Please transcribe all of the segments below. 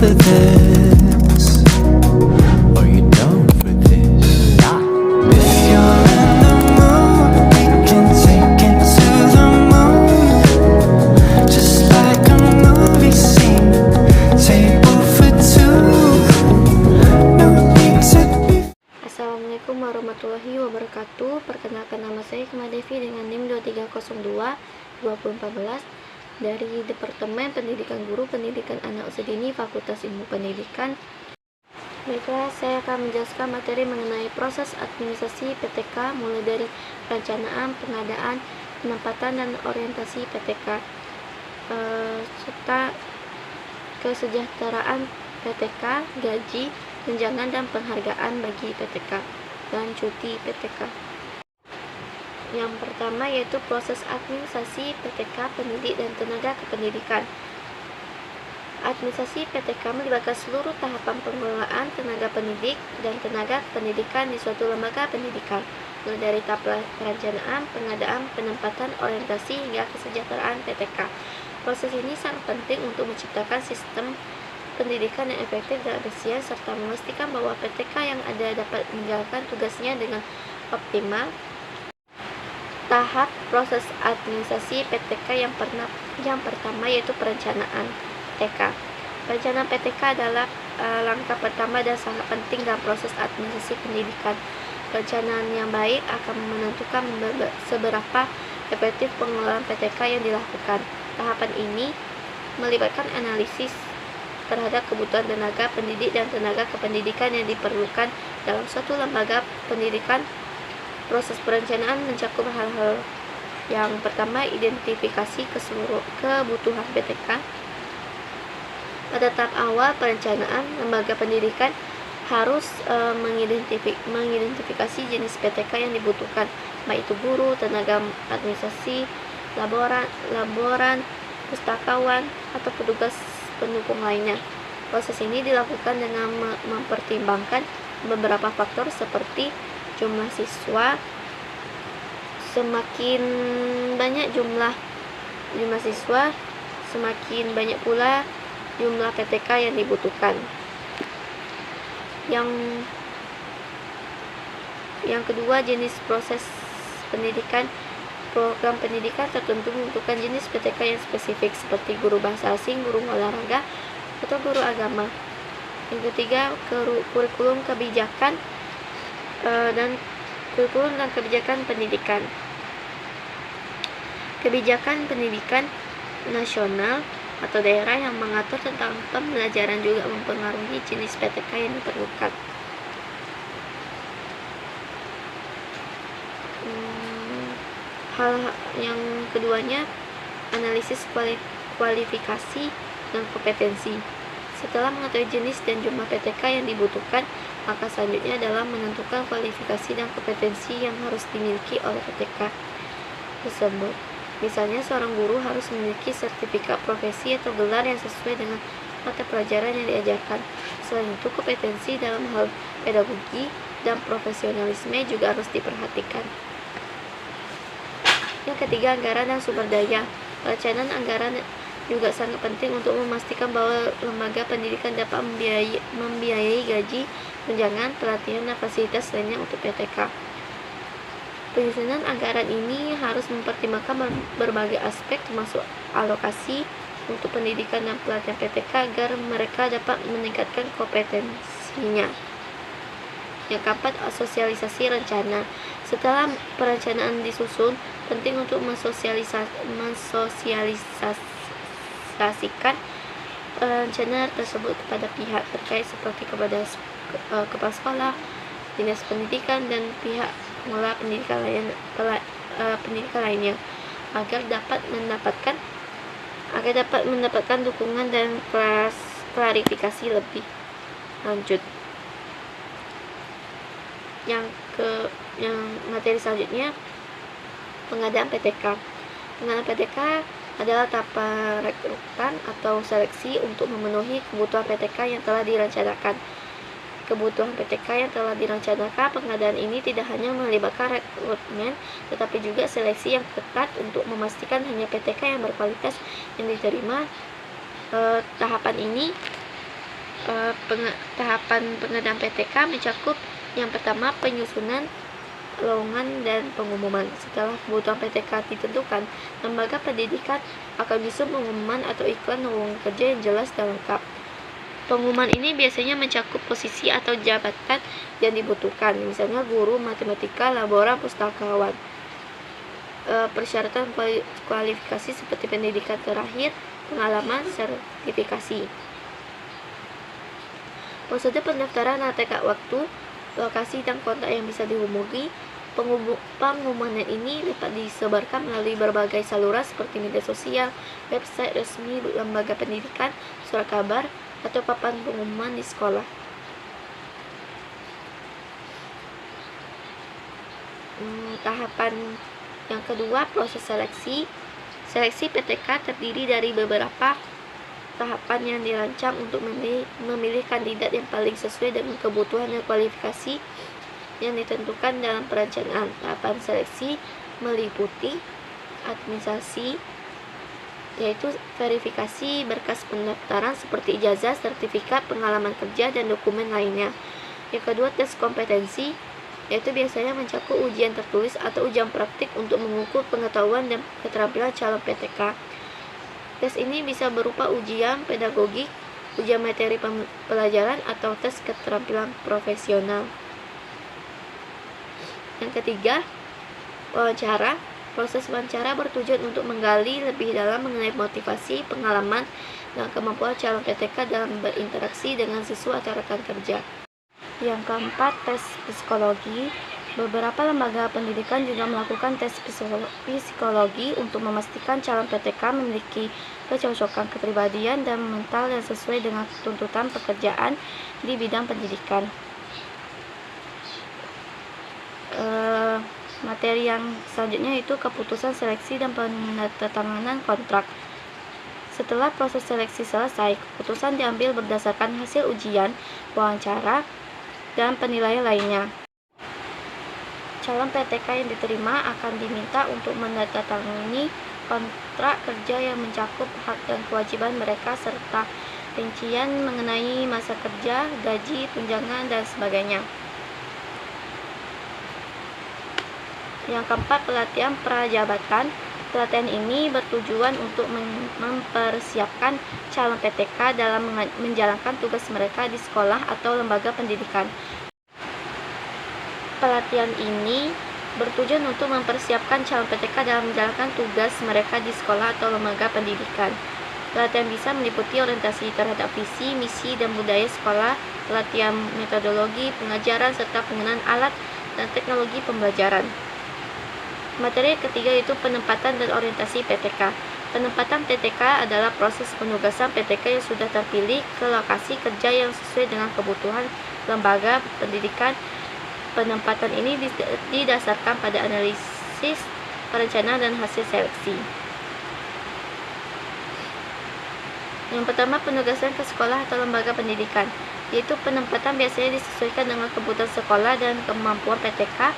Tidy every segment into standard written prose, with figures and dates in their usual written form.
for this? Are you down for this? If you're in the mood, we can take it to the moon. Just like a movie scene, table for two. No need to be. Assalamualaikum warahmatullahi wabarakatuh. Perkenalkan, nama saya Hikmah Devi dengan NIM 2302-2014 dari Departemen Pendidikan Guru Pendidikan Anak Usia Dini Fakultas Ilmu Pendidikan. Baiklah, saya akan menjelaskan materi mengenai proses administrasi PTK mulai dari perencanaan, pengadaan, penempatan, dan orientasi PTK serta kesejahteraan PTK, gaji, tunjangan dan penghargaan bagi PTK, dan cuti PTK. Yang pertama yaitu proses administrasi PTK pendidik dan tenaga kependidikan. Administrasi PTK melibatkan seluruh tahapan pengelolaan tenaga pendidik dan tenaga kependidikan di suatu lembaga pendidikan, mulai dari tahap perencanaan, pengadaan, penempatan, orientasi, hingga kesejahteraan PTK. Proses ini sangat penting untuk menciptakan sistem pendidikan yang efektif dan efisien, serta memastikan bahwa PTK yang ada dapat menjalankan tugasnya dengan optimal. Tahap proses administrasi PTK yang pertama yaitu perencanaan PTK. Perencanaan PTK adalah langkah pertama dan sangat penting dalam proses administrasi pendidikan. Perencanaan yang baik akan menentukan seberapa efektif pengelolaan PTK yang dilakukan. Tahapan ini melibatkan analisis terhadap kebutuhan tenaga pendidik dan tenaga kependidikan yang diperlukan dalam suatu lembaga pendidikan. Proses perencanaan mencakup hal-hal yang pertama, identifikasi kebutuhan PTK. Pada tahap awal perencanaan, lembaga pendidikan harus mengidentifikasi jenis PTK yang dibutuhkan, baik itu guru, tenaga administrasi, laboran, pustakawan, atau petugas pendukung lainnya. Proses ini dilakukan dengan mempertimbangkan beberapa faktor seperti jumlah siswa. Semakin banyak jumlah siswa, semakin banyak pula jumlah PTK yang dibutuhkan. Yang kedua, jenis proses pendidikan. Program pendidikan tertentu menentukan jenis PTK yang spesifik seperti guru bahasa asing, guru olahraga, atau guru agama. Yang ketiga, kurikulum kebijakan dan kebijakan pendidikan. Kebijakan pendidikan nasional atau daerah yang mengatur tentang pembelajaran juga mempengaruhi jenis PTK yang diperlukan. Hal yang keduanya, analisis kualifikasi dan kompetensi. Setelah mengetahui jenis dan jumlah PTK yang dibutuhkan, maka selanjutnya adalah menentukan kualifikasi dan kompetensi yang harus dimiliki oleh PTK tersebut. Misalnya, seorang guru harus memiliki sertifikat profesi atau gelar yang sesuai dengan mata pelajaran yang diajarkan. Selain itu, kompetensi dalam hal pedagogi dan profesionalisme juga harus diperhatikan. Yang ketiga, anggaran dan sumber daya. Perencanaan anggaran juga sangat penting untuk memastikan bahwa lembaga pendidikan dapat membiayai gaji, tunjangan, pelatihan, dan fasilitas lainnya untuk PTK. Penyusunan anggaran ini harus mempertimbangkan berbagai aspek termasuk alokasi untuk pendidikan dan pelatihan PTK agar mereka dapat meningkatkan kompetensinya. Yang keempat, sosialisasi rencana. Setelah perencanaan disusun, penting untuk mensosialisasikan rencana tersebut kepada pihak terkait seperti kepada kepala sekolah, dinas pendidikan, dan pihak pengelola pendidikan lainnya agar dapat mendapatkan dukungan dan klarifikasi lebih lanjut. Yang materi selanjutnya, pengadaan PTK. Pengadaan PTK adalah tahap perekrutan atau seleksi untuk memenuhi kebutuhan PTK yang telah direncanakan. Kebutuhan PTK yang telah direncanakan, pengadaan ini tidak hanya melibatkan rekrutmen, tetapi juga seleksi yang ketat untuk memastikan hanya PTK yang berkualitas yang diterima. Tahapan ini Tahapan pengadaan PTK mencakup yang pertama penyusunan lowongan dan pengumuman. Setelah kebutuhan PTK ditentukan, lembaga pendidikan akan menyusun pengumuman atau iklan lowongan kerja yang jelas dan lengkap. Pengumuman ini biasanya mencakup posisi atau jabatan yang dibutuhkan, misalnya guru matematika, laboran, pustakawan. Persyaratan kualifikasi seperti pendidikan terakhir, pengalaman, sertifikasi. Prosedur pendaftaran tenggat waktu, lokasi dan kontak yang bisa dihubungi. Pengumuman ini dapat disebarkan melalui berbagai saluran seperti media sosial, website resmi lembaga pendidikan, surat kabar, atau papan pengumuman di sekolah. Tahapan yang kedua, proses seleksi. Seleksi PTK terdiri dari beberapa tahapan yang dirancang untuk memilih kandidat yang paling sesuai dengan kebutuhan dan kualifikasi yang ditentukan dalam perencanaan. Tahapan seleksi meliputi administrasi, yaitu verifikasi berkas pendaftaran seperti ijazah, sertifikat, pengalaman kerja, dan dokumen lainnya. Yang kedua, tes kompetensi, yaitu biasanya mencakup ujian tertulis atau ujian praktik untuk mengukur pengetahuan dan keterampilan calon PTK. Tes ini bisa berupa ujian pedagogik, ujian materi pelajaran, atau tes keterampilan profesional. Yang ketiga, wawancara. Proses wawancara bertujuan untuk menggali lebih dalam mengenai motivasi, pengalaman, dan kemampuan calon PTK dalam berinteraksi dengan siswa atau rekan kerja. Yang keempat, tes psikologi. Beberapa lembaga pendidikan juga melakukan tes psikologi untuk memastikan calon PTK memiliki kecocokan kepribadian dan mental yang sesuai dengan tuntutan pekerjaan di bidang pendidikan. Materi yang selanjutnya itu keputusan seleksi dan penandatanganan kontrak. Setelah proses seleksi selesai, keputusan diambil berdasarkan hasil ujian, wawancara, dan penilaian lainnya. Calon PTK yang diterima akan diminta untuk menandatangani kontrak kerja yang mencakup hak dan kewajiban mereka serta rincian mengenai masa kerja, gaji, tunjangan, dan sebagainya. Yang keempat, pelatihan prajabatan. Pelatihan ini bertujuan untuk mempersiapkan calon PTK dalam menjalankan tugas mereka di sekolah atau lembaga pendidikan. Pelatihan ini bertujuan untuk mempersiapkan calon PTK dalam menjalankan tugas mereka di sekolah atau lembaga pendidikan. Pelatihan bisa meliputi orientasi terhadap visi, misi, dan budaya sekolah, pelatihan metodologi, pengajaran, serta penggunaan alat dan teknologi pembelajaran. Materi ketiga yaitu penempatan dan orientasi PTK. Penempatan PTK adalah proses penugasan PTK yang sudah terpilih ke lokasi kerja yang sesuai dengan kebutuhan lembaga pendidikan. Penempatan ini didasarkan pada analisis, perencanaan, dan hasil seleksi. Yang pertama, penugasan ke sekolah atau lembaga pendidikan, yaitu penempatan biasanya disesuaikan dengan kebutuhan sekolah dan kemampuan PTK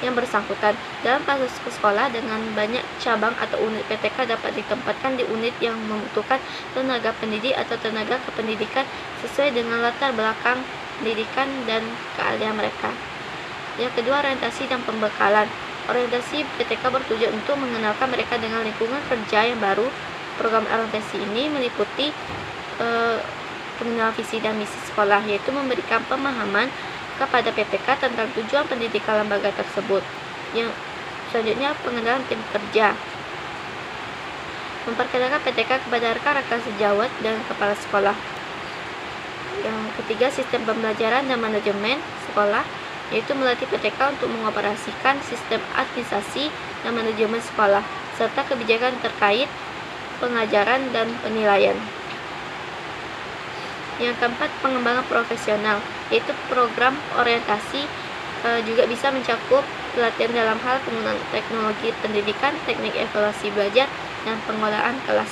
yang bersangkutan. Dalam kasus ke sekolah dengan banyak cabang atau unit PTK dapat ditempatkan di unit yang membutuhkan tenaga pendidik atau tenaga kependidikan sesuai dengan latar belakang pendidikan dan keahlian mereka. Yang kedua, orientasi dan pembekalan. Orientasi PTK bertujuan untuk mengenalkan mereka dengan lingkungan kerja yang baru. Program orientasi ini meliputi pengenalan visi dan misi sekolah, yaitu memberikan pemahaman kepada PTK tentang tujuan pendidikan lembaga tersebut. Yang selanjutnya, pengenalan tim kerja. Memperkenalkan PTK kepada rekan-rekan sejawat dan kepala sekolah. Yang ketiga, sistem pembelajaran dan manajemen sekolah, yaitu melatih PTK untuk mengoperasikan sistem administrasi dan manajemen sekolah, serta kebijakan terkait pengajaran dan penilaian. Yang keempat, pengembangan profesional, yaitu program orientasi juga bisa mencakup pelatihan dalam hal penggunaan teknologi pendidikan, teknik evaluasi belajar, dan pengolahan kelas.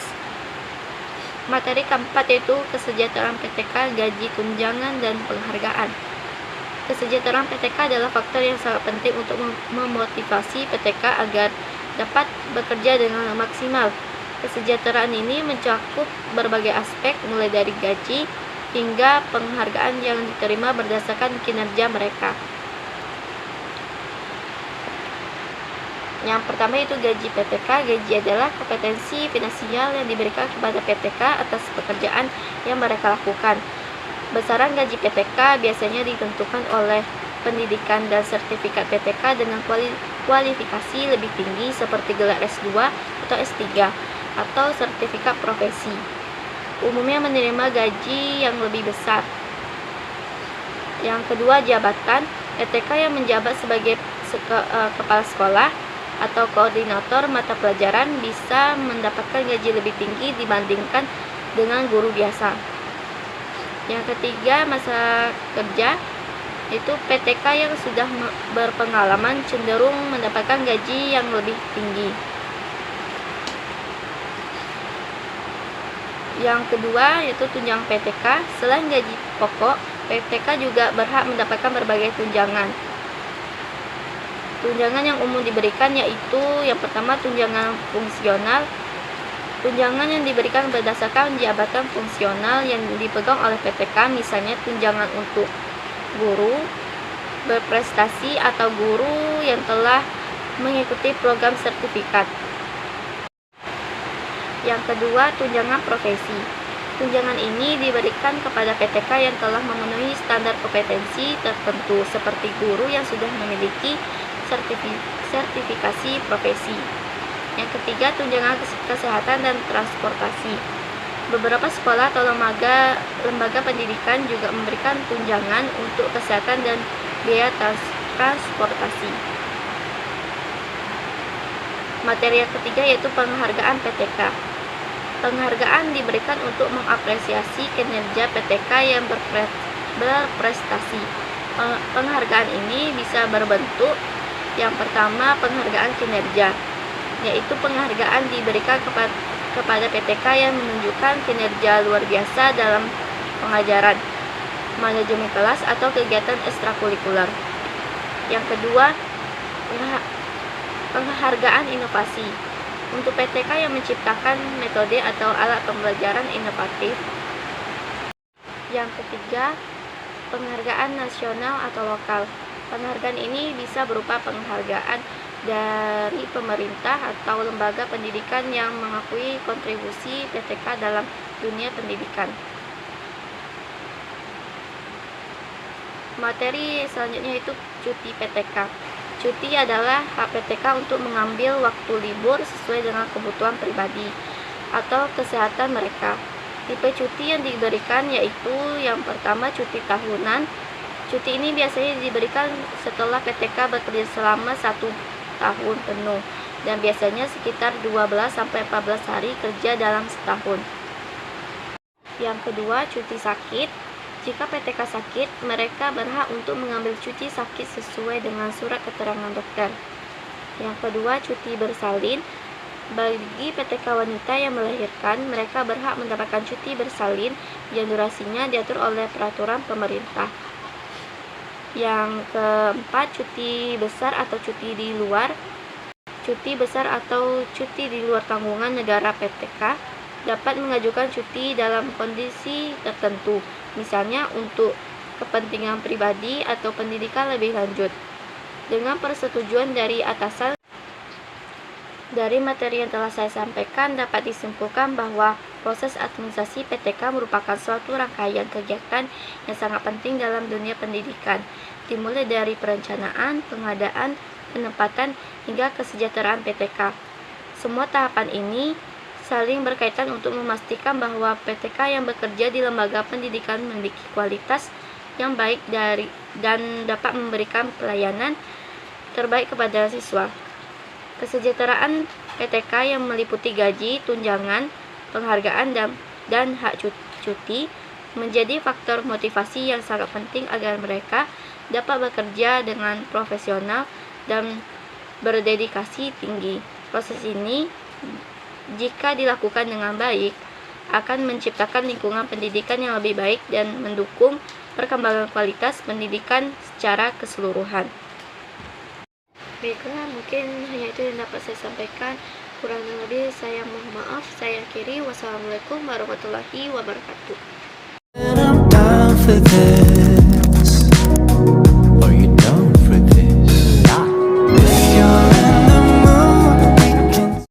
Materi keempat yaitu kesejahteraan PTK, gaji, tunjangan, dan penghargaan. Kesejahteraan PTK adalah faktor yang sangat penting untuk memotivasi PTK agar dapat bekerja dengan maksimal. Kesejahteraan ini mencakup berbagai aspek, mulai dari gaji, hingga penghargaan yang diterima berdasarkan kinerja mereka. Yang pertama itu gaji PTK. Gaji adalah kompetensi finansial yang diberikan kepada PTK atas pekerjaan yang mereka lakukan. Besaran gaji PTK biasanya ditentukan oleh pendidikan dan sertifikat PTK dengan kualifikasi lebih tinggi seperti gelar S2 atau S3 atau sertifikat profesi. Umumnya menerima gaji yang lebih besar. Yang kedua, jabatan. PTK yang menjabat sebagai kepala sekolah atau koordinator mata pelajaran bisa mendapatkan gaji lebih tinggi dibandingkan dengan guru biasa. Yang ketiga, masa kerja. Itu PTK yang sudah berpengalaman cenderung mendapatkan gaji yang lebih tinggi. Yang kedua yaitu tunjangan PTK. Selain gaji pokok, PTK juga berhak mendapatkan berbagai tunjangan. Tunjangan yang umum diberikan yaitu yang pertama tunjangan fungsional. Tunjangan yang diberikan berdasarkan jabatan fungsional yang dipegang oleh PTK, misalnya tunjangan untuk guru berprestasi atau guru yang telah mengikuti program sertifikat. Yang kedua, tunjangan profesi. Tunjangan ini diberikan kepada PTK yang telah memenuhi standar kompetensi tertentu, seperti guru yang sudah memiliki sertifikasi profesi. Yang ketiga, tunjangan kesehatan dan transportasi. Beberapa sekolah atau lembaga pendidikan juga memberikan tunjangan untuk kesehatan dan biaya transportasi. Materi yang ketiga yaitu penghargaan PTK. Penghargaan diberikan untuk mengapresiasi kinerja PTK yang berprestasi. Penghargaan ini bisa berbentuk yang pertama penghargaan kinerja, yaitu penghargaan diberikan kepada PTK yang menunjukkan kinerja luar biasa dalam pengajaran, manajemen kelas, atau kegiatan ekstrakurikuler. Yang kedua, penghargaan inovasi untuk PTK yang menciptakan metode atau alat pembelajaran inovatif. Yang ketiga, penghargaan nasional atau lokal. Penghargaan ini bisa berupa penghargaan dari pemerintah atau lembaga pendidikan yang mengakui kontribusi PTK dalam dunia pendidikan. Materi selanjutnya itu cuti PTK. Cuti adalah hak PTK untuk mengambil waktu libur sesuai dengan kebutuhan pribadi atau kesehatan mereka. Tipe cuti yang diberikan yaitu yang pertama cuti tahunan. Cuti ini biasanya diberikan setelah PTK bekerja selama 1 tahun penuh dan biasanya sekitar 12-14 hari kerja dalam setahun. Yang kedua, cuti sakit. Jika PTK sakit, mereka berhak untuk mengambil cuti sakit sesuai dengan surat keterangan dokter. Yang kedua, cuti bersalin. Bagi PTK wanita yang melahirkan, mereka berhak mendapatkan cuti bersalin yang durasinya diatur oleh peraturan pemerintah. Yang keempat, cuti besar atau cuti di luar. Cuti besar atau cuti di luar tanggungan negara PTK dapat mengajukan cuti dalam kondisi tertentu, misalnya untuk kepentingan pribadi atau pendidikan lebih lanjut. Dengan persetujuan dari atasan, dari materi yang telah saya sampaikan dapat disimpulkan bahwa proses administrasi PTK merupakan suatu rangkaian kegiatan yang sangat penting dalam dunia pendidikan, dimulai dari perencanaan, pengadaan, penempatan, hingga kesejahteraan PTK. Semua tahapan ini saling berkaitan untuk memastikan bahwa PTK yang bekerja di lembaga pendidikan memiliki kualitas yang baik dan dapat memberikan pelayanan terbaik kepada siswa. Kesejahteraan PTK yang meliputi gaji, tunjangan, penghargaan, dan hak cuti menjadi faktor motivasi yang sangat penting agar mereka dapat bekerja dengan profesional dan berdedikasi tinggi. Proses ini, jika dilakukan dengan baik, akan menciptakan lingkungan pendidikan yang lebih baik dan mendukung perkembangan kualitas pendidikan secara keseluruhan. Baiklah, mungkin hanya itu yang dapat saya sampaikan. Kurang lebih saya mohon maaf. Saya akhiri. Wassalamualaikum warahmatullahi wabarakatuh. for this.